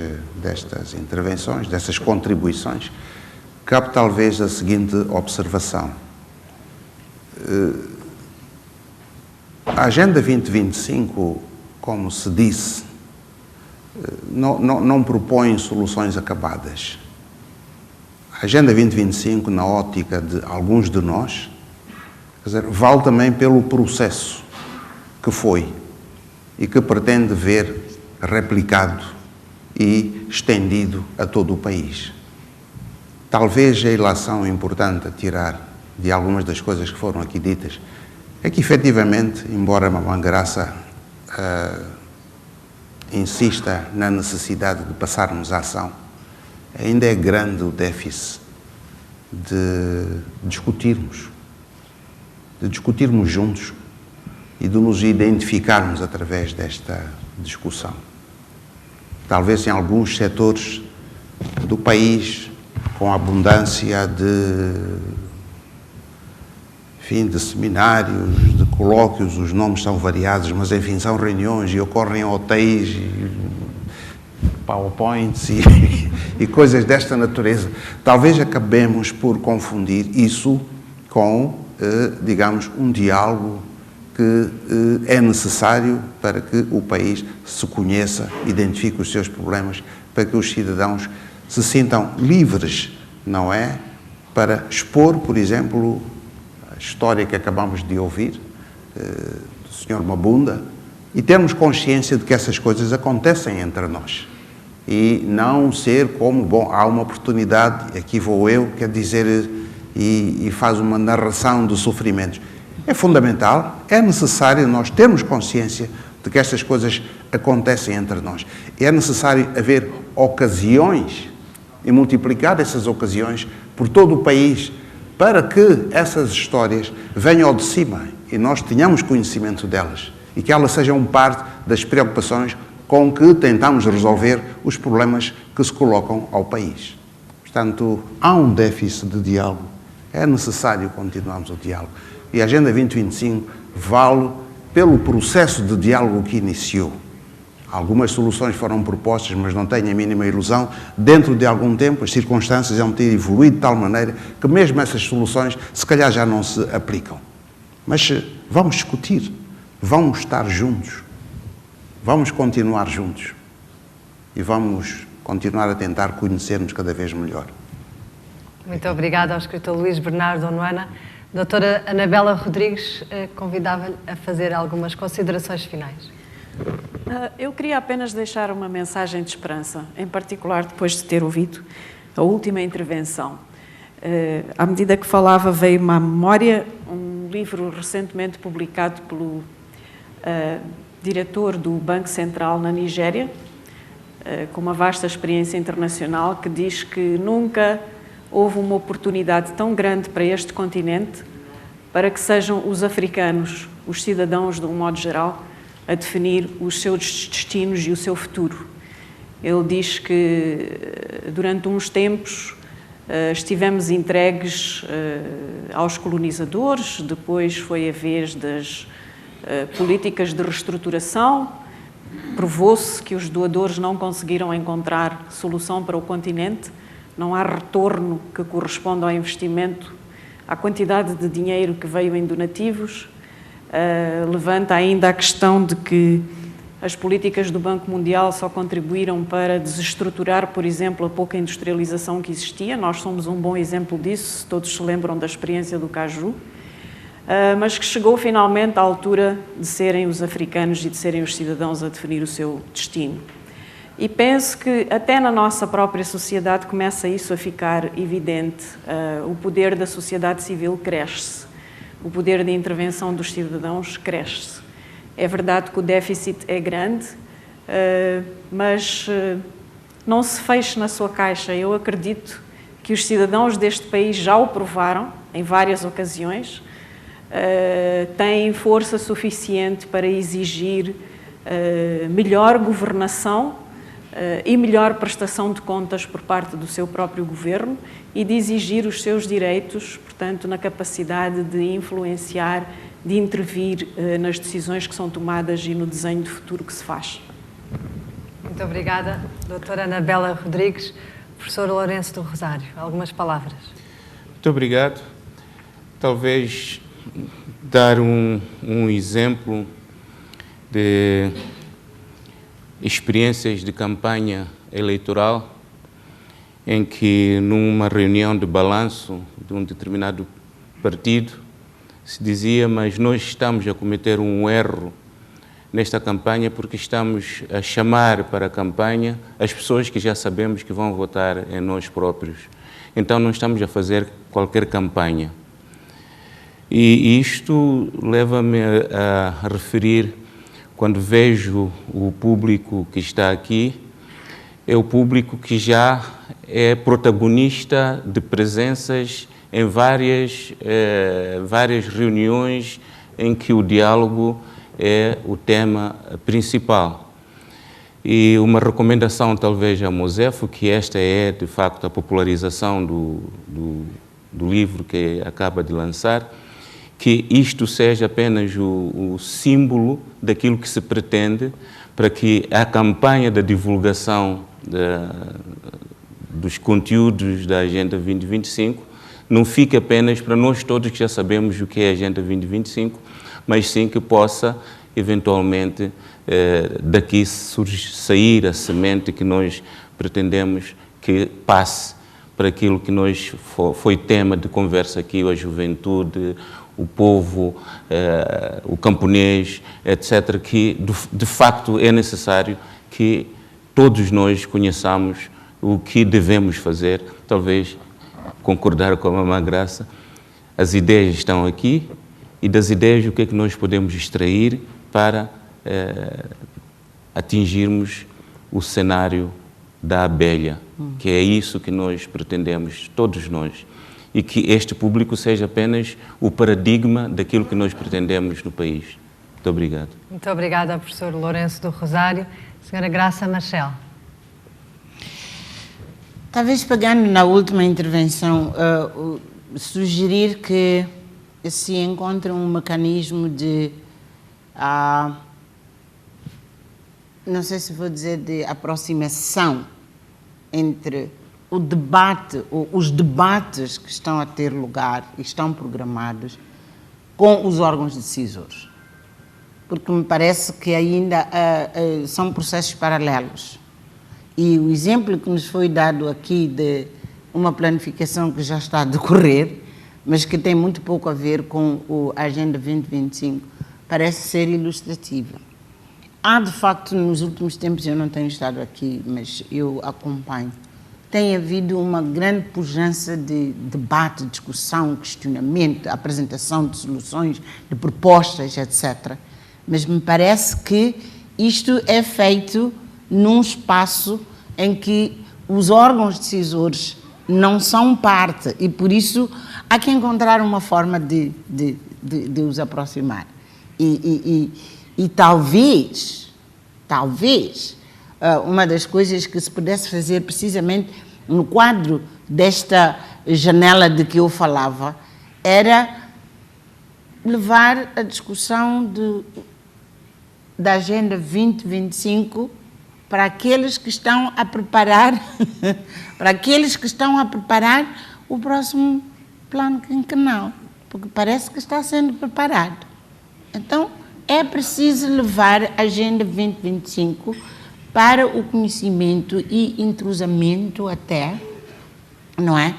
intervenções, dessas contribuições, cabe talvez a seguinte observação. A Agenda 2025, como se disse, não propõe soluções acabadas. A Agenda 2025, na ótica de alguns de nós, quer dizer, vale também pelo processo que foi e que pretende ver replicado e estendido a todo o país. Talvez a ilação importante a tirar de algumas das coisas que foram aqui ditas é que, efetivamente, embora a Mamãe Graça insista na necessidade de passarmos à ação, ainda é grande o déficit de discutirmos juntos e de nos identificarmos através desta discussão. Talvez em alguns setores do país, com abundância de seminários, de colóquios, os nomes são variados, mas enfim, são reuniões e ocorrem em hotéis e PowerPoints e coisas desta natureza. Talvez acabemos por confundir isso com, digamos, um diálogo que é necessário para que o país se conheça, identifique os seus problemas, para que os cidadãos se sintam livres, não é? Para expor, por exemplo, a história que acabamos de ouvir, do Sr. Mabunda, e termos consciência de que essas coisas acontecem entre nós. E não ser como, bom, há uma oportunidade, aqui vou eu, quer dizer, e faz uma narração dos sofrimentos. É fundamental, é necessário nós termos consciência de que estas coisas acontecem entre nós. É necessário haver ocasiões e multiplicar essas ocasiões por todo o país para que essas histórias venham ao de cima e nós tenhamos conhecimento delas e que elas sejam parte das preocupações com que tentamos resolver os problemas que se colocam ao país. Portanto, há um déficit de diálogo. É necessário continuarmos o diálogo. E a Agenda 2025 vale pelo processo de diálogo que iniciou. Algumas soluções foram propostas, mas não tenho a mínima ilusão. Dentro de algum tempo, as circunstâncias vão ter evoluído de tal maneira que mesmo essas soluções, se calhar, já não se aplicam. Mas vamos discutir, vamos estar juntos, vamos continuar juntos e vamos continuar a tentar conhecer-nos cada vez melhor.
Muito obrigada ao escritor Luís Bernardo Onuana. Doutora Anabela Rodrigues, convidava-lhe a fazer algumas considerações finais.
Eu queria apenas deixar uma mensagem de esperança, em particular depois de ter ouvido a última intervenção. À medida que falava, veio-me à memória um livro recentemente publicado pelo diretor do Banco Central na Nigéria, com uma vasta experiência internacional, que diz que nunca houve uma oportunidade tão grande para este continente para que sejam os africanos, os cidadãos de um modo geral, a definir os seus destinos e o seu futuro. Ele diz que durante uns tempos estivemos entregues aos colonizadores, depois foi a vez das políticas de reestruturação, provou-se que os doadores não conseguiram encontrar solução para o continente, não há retorno que corresponda ao investimento, à quantidade de dinheiro que veio em donativos. Levanta ainda a questão de que as políticas do Banco Mundial só contribuíram para desestruturar, por exemplo, a pouca industrialização que existia. Nós somos um bom exemplo disso, se todos se lembram da experiência do caju, mas que chegou finalmente à altura de serem os africanos e de serem os cidadãos a definir o seu destino. E penso que até na nossa própria sociedade começa isso a ficar evidente. O poder da sociedade civil cresce. O poder de intervenção dos cidadãos cresce. É verdade que o déficit é grande, mas não se feche na sua caixa. Eu acredito que os cidadãos deste país já o provaram em várias ocasiões, têm força suficiente para exigir melhor governação e melhor prestação de contas por parte do seu próprio governo e de exigir os seus direitos, portanto, na capacidade de influenciar, de intervir nas decisões que são tomadas e no desenho de futuro que se faz.
Muito obrigada, doutora Anabela Rodrigues. Professor Lourenço do Rosário, algumas palavras.
Muito obrigado. Talvez dar um exemplo de experiências de campanha eleitoral em que, numa reunião de balanço de um determinado partido, se dizia: mas nós estamos a cometer um erro nesta campanha porque estamos a chamar para a campanha as pessoas que já sabemos que vão votar em nós próprios. Então não estamos a fazer qualquer campanha. E isto leva-me a referir, quando vejo o público que está aqui, é o público que já é protagonista de presenças em várias reuniões em que o diálogo é o tema principal. E uma recomendação talvez a Mosefo, que esta é de facto a popularização do livro que acaba de lançar, que isto seja apenas o símbolo daquilo que se pretende para que a campanha da divulgação dos conteúdos da Agenda 2025 não fique apenas para nós todos que já sabemos o que é a Agenda 2025, mas sim que possa, eventualmente, daqui sair a semente que nós pretendemos que passe para aquilo que foi tema de conversa aqui, a juventude, o povo, o camponês, etc., que de facto é necessário que todos nós conheçamos o que devemos fazer. Talvez concordar com a Mamã Graça, as ideias estão aqui, e das ideias o que é que nós podemos extrair para atingirmos o cenário da abelha, que é isso que nós pretendemos, todos nós, e que este público seja apenas o paradigma daquilo que nós pretendemos no país. Muito obrigado.
Muito obrigada, professor Lourenço do Rosário. Senhora Graça Machel.
Talvez pegando na última intervenção, sugerir que se encontre um mecanismo de, não sei se vou dizer de aproximação entre o debate, ou os debates que estão a ter lugar e estão programados com os órgãos decisores. Porque me parece que ainda são processos paralelos. E o exemplo que nos foi dado aqui de uma planificação que já está a decorrer, mas que tem muito pouco a ver com a Agenda 2025, parece ser ilustrativa. Há, de facto, nos últimos tempos, eu não tenho estado aqui, mas eu acompanho, tem havido uma grande pujança de debate, discussão, questionamento, apresentação de soluções, de propostas, etc. Mas me parece que isto é feito num espaço em que os órgãos decisores não são parte e, por isso, há que encontrar uma forma de os aproximar. E talvez, uma das coisas que se pudesse fazer precisamente no quadro desta janela de que eu falava era levar a discussão da Agenda 2025 para aqueles que estão a preparar o próximo plano quinquenal, porque parece que está sendo preparado. Então, é preciso levar a Agenda 2025 para o conhecimento e intrusamento até, não é,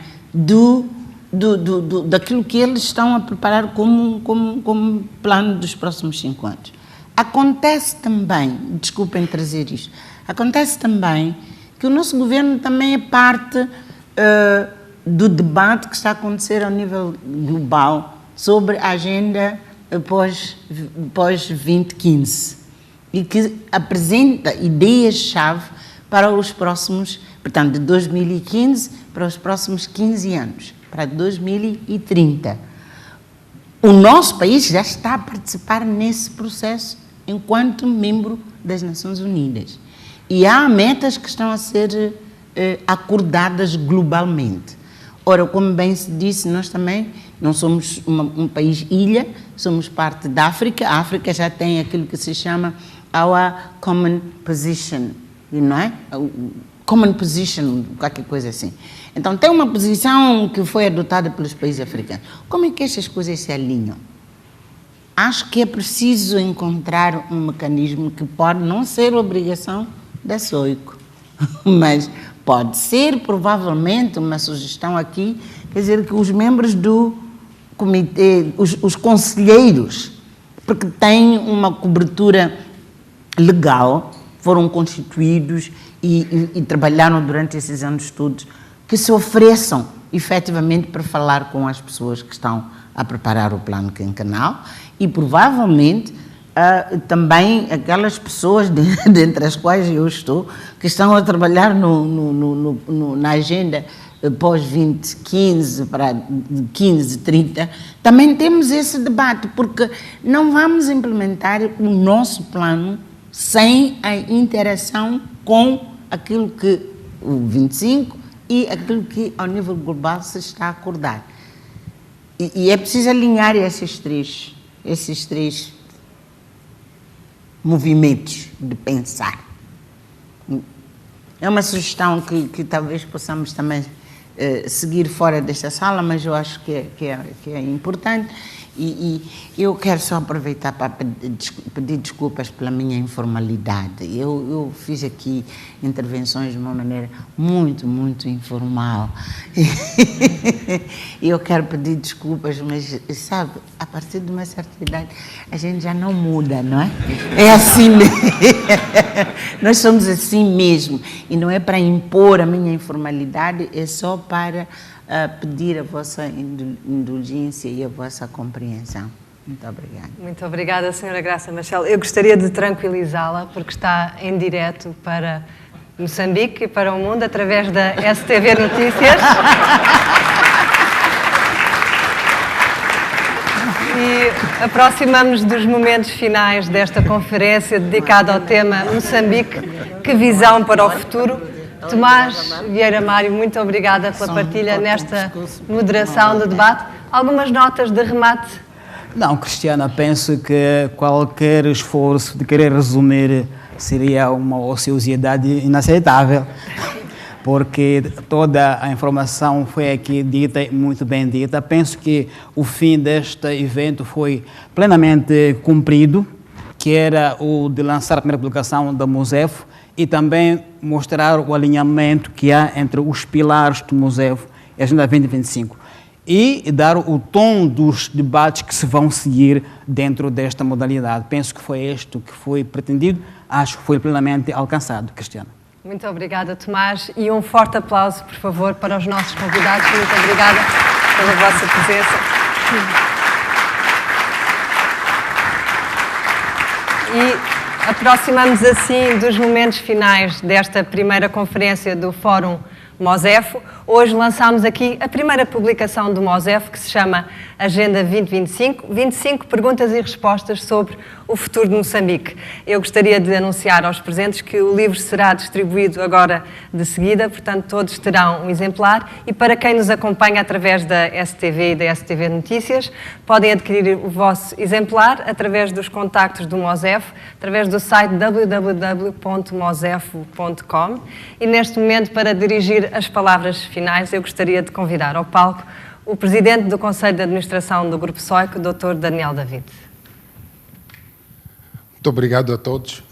daquilo que eles estão a preparar como plano dos próximos 5 anos. Acontece também, desculpem trazer isto, acontece também que o nosso governo também é parte do debate que está a acontecer ao nível global sobre a agenda pós-2015 e que apresenta ideias-chave para os próximos, portanto, de 2015 para os próximos 15 anos, para 2030. O nosso país já está a participar nesse processo enquanto membro das Nações Unidas. E há metas que estão a ser acordadas globalmente. Ora, como bem se disse, nós também não somos um país ilha, somos parte da África. A África já tem aquilo que se chama our common position, não é? Common position, qualquer coisa assim. Então, tem uma posição que foi adotada pelos países africanos. Como é que estas coisas se alinham? Acho que é preciso encontrar um mecanismo que pode não ser obrigação da SOICO, mas pode ser, provavelmente, uma sugestão aqui, quer dizer, que os membros do comitê, os conselheiros, porque têm uma cobertura legal, foram constituídos e trabalharam durante esses anos todos, que se ofereçam efetivamente para falar com as pessoas que estão a preparar o plano quinquenal e provavelmente também aquelas pessoas, dentre as quais eu estou, que estão a trabalhar na agenda pós-2015 para 15-30, também temos esse debate, porque não vamos implementar o nosso plano sem a interação com aquilo que o 25 e aquilo que ao nível global se está a acordar. E é preciso alinhar esses três movimentos de pensar. É uma sugestão que talvez possamos também seguir fora desta sala, mas eu acho que é importante. E eu quero só aproveitar para pedir desculpas pela minha informalidade. Eu fiz aqui intervenções de uma maneira muito, muito informal. E eu quero pedir desculpas, mas, sabe, a partir de uma certa idade, a gente já não muda, não é? É assim mesmo. Nós somos assim mesmo. E não é para impor a minha informalidade, é só para pedir a vossa indulgência e a vossa compreensão. Muito obrigada.
Muito obrigada, Sra. Graça Machel. Eu gostaria de tranquilizá-la, porque está em direto para Moçambique e para o mundo, através da STV Notícias. E Aproximamos dos momentos finais desta conferência dedicada ao tema Moçambique, que visão para o futuro. Tomás Vieira Mário, muito obrigada pela partilha nesta moderação do debate. Algumas notas de remate?
Não, Cristiana, penso que qualquer esforço de querer resumir seria uma ociosidade inaceitável, porque toda a informação foi aqui dita, muito bem dita. Penso que o fim deste evento foi plenamente cumprido, que era o de lançar a primeira publicação da MOSEF e também mostrar o alinhamento que há entre os pilares do MOSEF e a Agenda 2025 e dar o tom dos debates que se vão seguir dentro desta modalidade. Penso que foi este que foi pretendido, acho que foi plenamente alcançado, Cristiana.
Muito obrigada, Tomás, e um forte aplauso, por favor, para os nossos convidados. Muito obrigada pela vossa presença. E aproximamos assim dos momentos finais desta primeira conferência do Fórum MOSEF. Hoje lançámos aqui a primeira publicação do MOSEF, que se chama Agenda 2025, 25 perguntas e respostas sobre o futuro de Moçambique. Eu gostaria de anunciar aos presentes que o livro será distribuído agora de seguida, portanto todos terão um exemplar, e para quem nos acompanha através da STV e da STV Notícias, podem adquirir o vosso exemplar através dos contactos do MOSEF, através do site www.mosef.com, e neste momento, para dirigir as palavras finais, eu gostaria de convidar ao palco o Presidente do Conselho de Administração do Grupo SOIC, o Dr. Daniel David.
Muito obrigado a todos.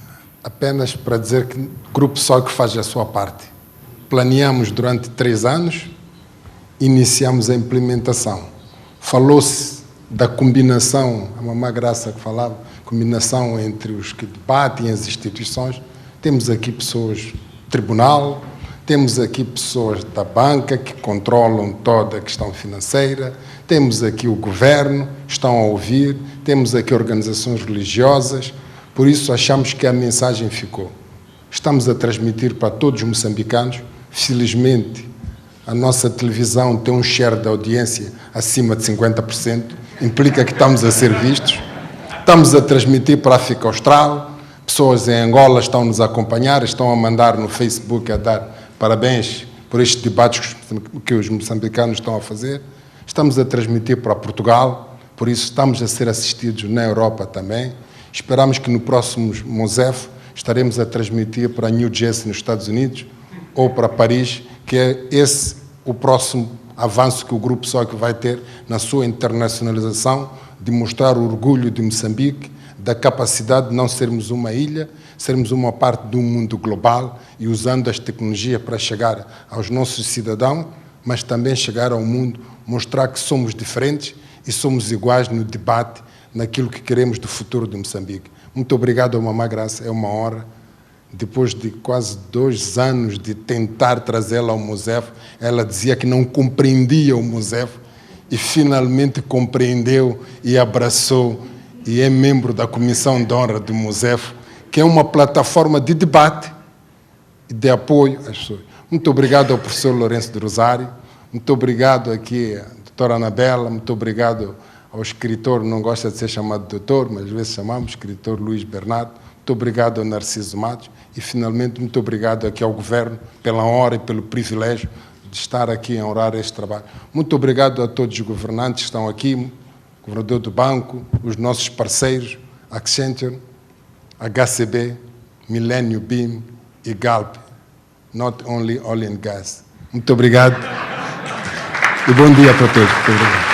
Apenas para dizer que o Grupo SOIC faz a sua parte. Planeamos durante 3 anos, iniciamos a implementação. Falou-se da combinação, a Mamã Graça que falava, combinação entre os que debatem as instituições. Temos aqui pessoas do tribunal, temos aqui pessoas da banca que controlam toda a questão financeira, temos aqui o governo, estão a ouvir, temos aqui organizações religiosas, por isso achamos que a mensagem ficou. Estamos a transmitir para todos os moçambicanos, felizmente a nossa televisão tem um share de audiência acima de 50%, implica que estamos a ser vistos, estamos a transmitir para a África Austral, pessoas em Angola estão nos a acompanhar, estão a mandar no Facebook a dar parabéns por estes debates que os moçambicanos estão a fazer. Estamos a transmitir para Portugal, por isso estamos a ser assistidos na Europa também. Esperamos que no próximo MOSEF estaremos a transmitir para New Jersey, nos Estados Unidos, ou para Paris, que é esse o próximo avanço que o Grupo SOIC vai ter na sua internacionalização, de mostrar o orgulho de Moçambique, da capacidade de não sermos uma ilha, sermos uma parte do mundo global e usando as tecnologias para chegar aos nossos cidadãos, mas também chegar ao mundo, mostrar que somos diferentes e somos iguais no debate, naquilo que queremos do futuro de Moçambique. Muito obrigado, Mamã Graça, é uma honra. Depois de quase 2 anos de tentar trazê-la ao MOSEF, ela dizia que não compreendia o MOSEF e finalmente compreendeu e abraçou e é membro da Comissão de Honra do MOSEF, que é uma plataforma de debate e de apoio às pessoas. Muito obrigado ao professor Lourenço de Rosário, muito obrigado aqui à doutora Anabela, muito obrigado ao escritor, não gosta de ser chamado doutor, mas às vezes chamamos, escritor Luís Bernardo, muito obrigado ao Narciso Matos e, finalmente, muito obrigado aqui ao Governo pela honra e pelo privilégio de estar aqui a honrar este trabalho. Muito obrigado a todos os governantes que estão aqui, governador do banco, os nossos parceiros, Accenture, HCB, Millennium Beam e Galp, not only oil and gas. Muito obrigado e bom dia para todos. Muito obrigado.